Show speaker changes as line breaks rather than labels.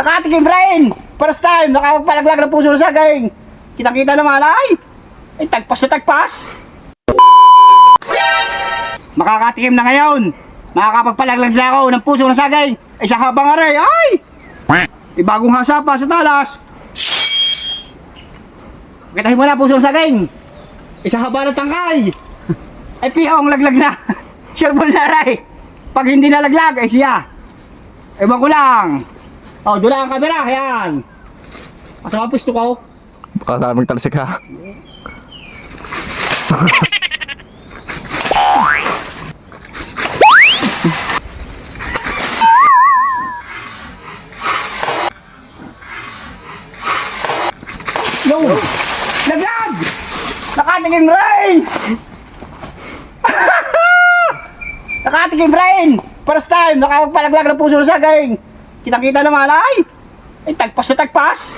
Nakatikim rin! First time, nakapagpalaglag ng puso ng saging. Kitang-kita naman ay! Ay, tagpas na tagpas! Makakatikim na ngayon! Makakapagpalaglag na ako ng puso ng saging! Ay, sa habang aray! Ay! May bagong hasa pa sa talas! Pakitahin mo na puso ng saging! Ay, sa haba ng tangkay! Ay, pihong laglag na! Sureball na aray! Pag hindi nalaglag, ay siya! Ewan ko lang! Oh, doon lang ang camera, ayan. Masama pusto ko.
Baka sa aming talsik ha.
Yo! Laglag! Nakatikim rin! Nakatikim rin! First time, nakapagpalaglag ng puso ng saging. Kitang-kita naman ay! Ay, tagpas na tagpas!